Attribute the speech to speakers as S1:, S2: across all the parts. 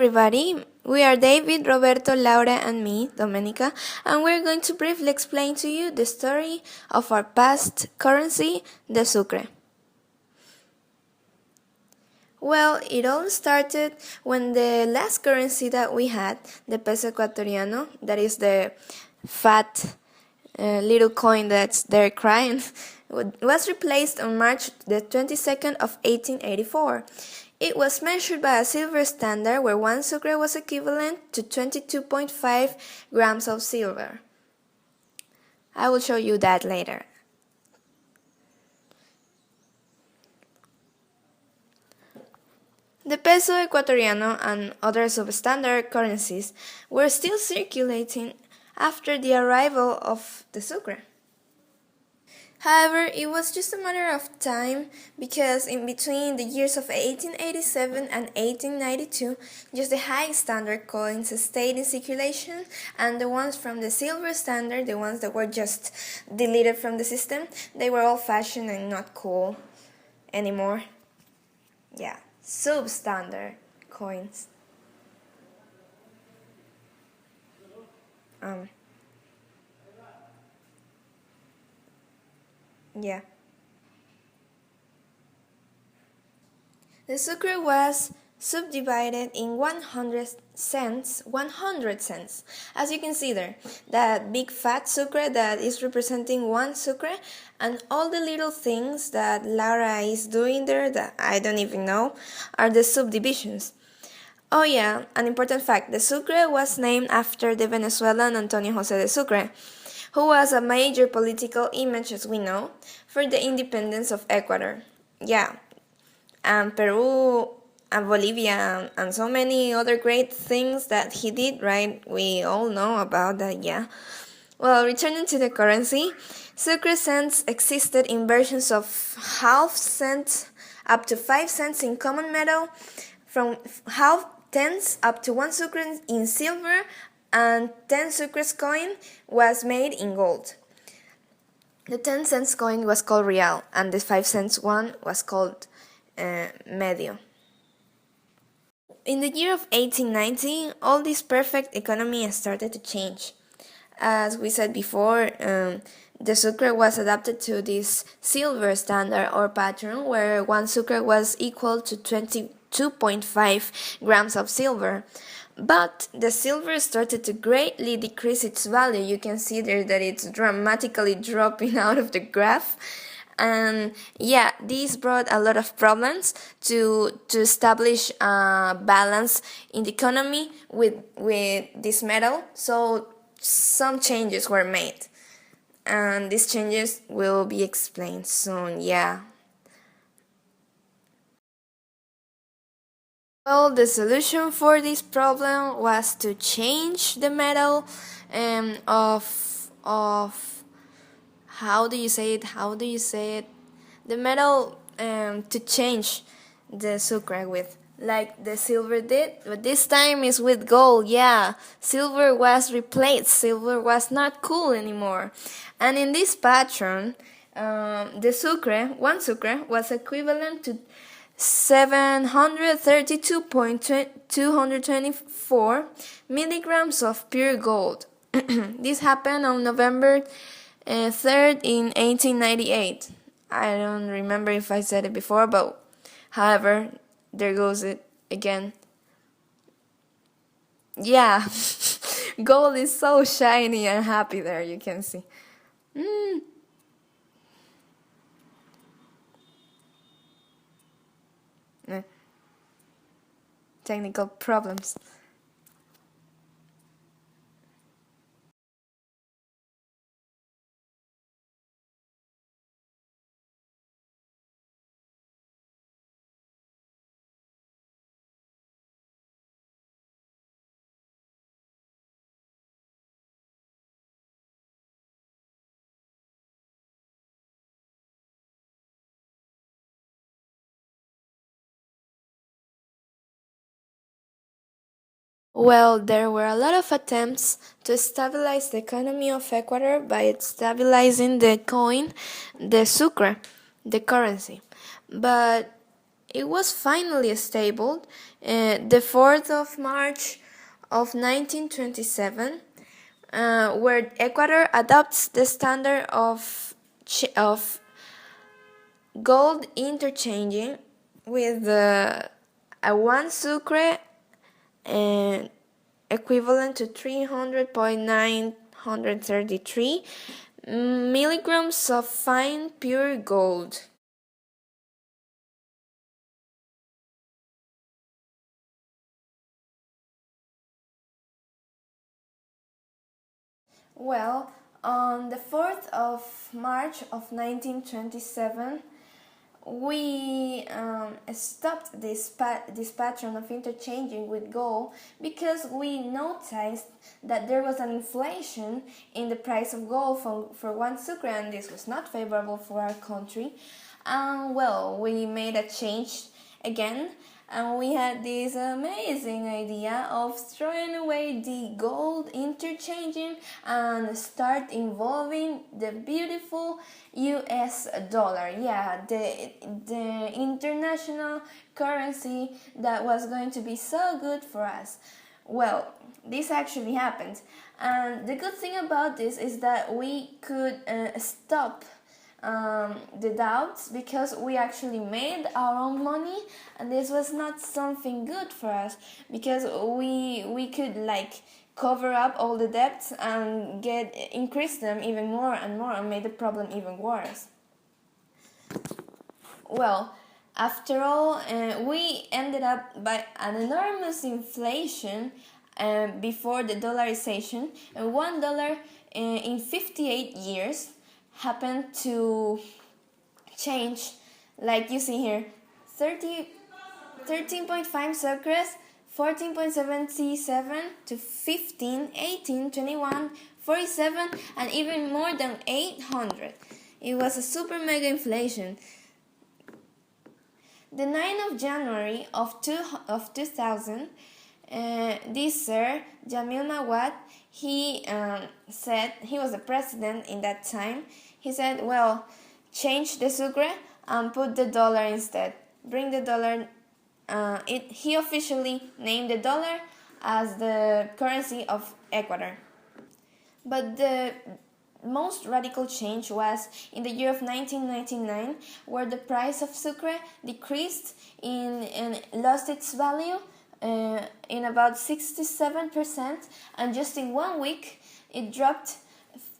S1: Everybody, we are David, Roberto, Laura, and me, Domenica, and we're going to briefly explain to you the story of our past currency, the Sucre. Well, it all started when the last currency that we had, the peso ecuatoriano, that is the fat little coin that's there crying, was replaced on March the 22nd of 1884. It was measured by a silver standard where 1 sucre was equivalent to 22.5 grams of silver. I will show you that later. The peso ecuatoriano and other substandard currencies were still circulating after the arrival of the sucre. However, it was just a matter of time because in between the years of 1887 and 1892, just the high standard coins stayed in circulation, and the ones from the silver standard, the ones that were just deleted from the system, they were old-fashioned and not cool anymore. Yeah, substandard coins. Yeah. The sucre was subdivided in 100 cents, as you can see there, that big fat sucre that is representing 1 sucre, and all the little things that Laura is doing there that I don't even know are the subdivisions. Oh yeah, an important fact, the sucre was named after the Venezuelan Antonio José de Sucre, who was a major political image, as we know, for the independence of Ecuador. Yeah, and Peru and Bolivia and so many other great things that he did, right? We all know about that, yeah. Well, returning to the currency, sucre cents existed in versions of half cents up to 5 cents in common metal, from half tens up to 1 sucre in silver, and 10 sucres coin was made in gold. The 10 cents coin was called real, and the 5 cents one was called medio. In the year of 1890, all this perfect economy started to change. As we said before, the sucre was adapted to this silver standard or pattern where 1 sucre was equal to 22.5 grams of silver. But the silver started to greatly decrease its value. You can see there that it's dramatically dropping out of the graph. And yeah, this brought a lot of problems to establish a balance in the economy with this metal. So some changes were made. And these changes will be explained soon, yeah. Well, the solution for this problem was to change the metal of how do you say it? The metal to change the sucre with, like the silver did, but this time is with gold. Yeah, silver was replaced. Silver was not cool anymore, and in this pattern, the sucre, 1 sucre, was equivalent to 732.224 milligrams of pure gold. This happened on November 3rd in 1898. I don't remember if I said it before, but however, there goes it again. Yeah, gold is so shiny and happy there, you can see. Technical problems. Well, there were a lot of attempts to stabilize the economy of Ecuador by stabilizing the coin, the sucre, the currency. But it was finally established the 4th of March of 1927, where Ecuador adopts the standard of gold interchanging with a 1 Sucre equivalent to 300.933 milligrams of fine pure gold. Well, on the 4th of March of 1927, we stopped this pattern of interchanging with gold because we noticed that there was an inflation in the price of gold for 1 sucre, and this was not favorable for our country. Well, we made a change again, and we had this amazing idea of throwing away the gold interchanging and start involving the beautiful US dollar. Yeah, the international currency that was going to be so good for us. Well, this actually happened, and the good thing about this is that we could stop the doubts because we actually made our own money, and this was not something good for us because we could like cover up all the debts and increase them even more and more and made the problem even worse. Well, after all, we ended up by an enormous inflation before the dollarization, and $1 in 58 years happened to change, like you see here, 13.5 sucres, 14.77 to 15, 18, 21, 47, and even more than 800. It was a super mega inflation. The 9th of January of 2000, this sir, Jamil Mawad, he said, he was the president in that time, he said, well, change the sucre and put the dollar instead. Bring the dollar. He officially named the dollar as the currency of Ecuador. But the most radical change was in the year of 1999, where the price of sucre decreased and lost its value in about 67%, and just in 1 week it dropped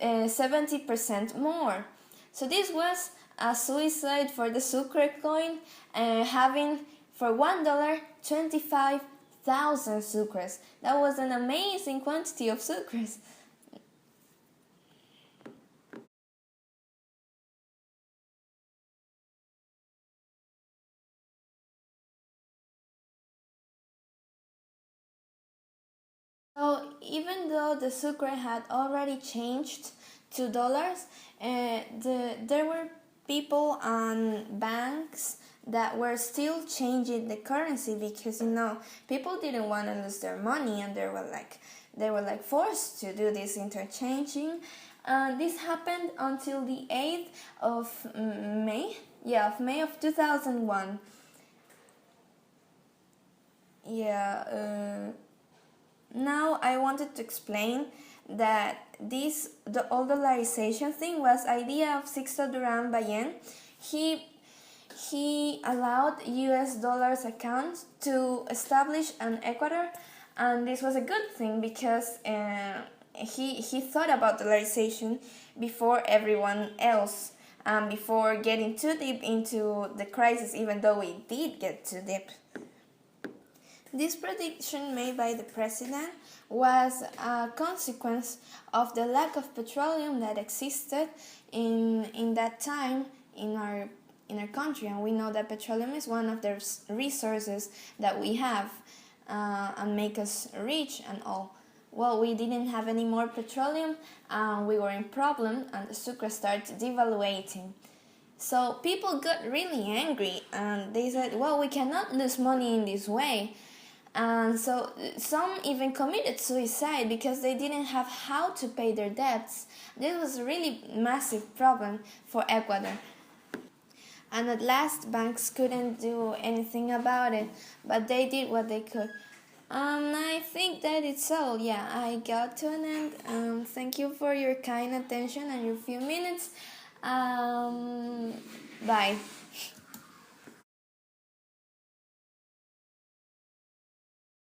S1: 70% more. So this was a suicide for the sucre coin, having for $1 25,000 sucres. That was an amazing quantity of sucres. So even though the sucre had already changed to dollars, there were people and banks that were still changing the currency because people didn't want to lose their money, and they were like forced to do this interchanging. This happened until the 8th of May. Yeah, of May of 2001. Yeah. Now I wanted to explain that the old dollarization thing was idea of Sixto Duran Bayen. He allowed US dollars accounts to establish an Ecuador, and this was a good thing because he thought about dollarization before everyone else, before getting too deep into the crisis, even though we did get too deep. This prediction made by the president was a consequence of the lack of petroleum that existed in that time in our country, and we know that petroleum is one of the resources that we have and make us rich and all. Well, we didn't have any more petroleum, and we were in problem, and the sucre started devaluating. So people got really angry, and they said, well, we cannot lose money in this way. And so some even committed suicide because they didn't have how to pay their debts. This was a really massive problem for Ecuador. and at last banks couldn't do anything about it, but they did what they could. I think that it's all. Yeah, I got to an end. Thank you for your kind attention and your few minutes. Bye.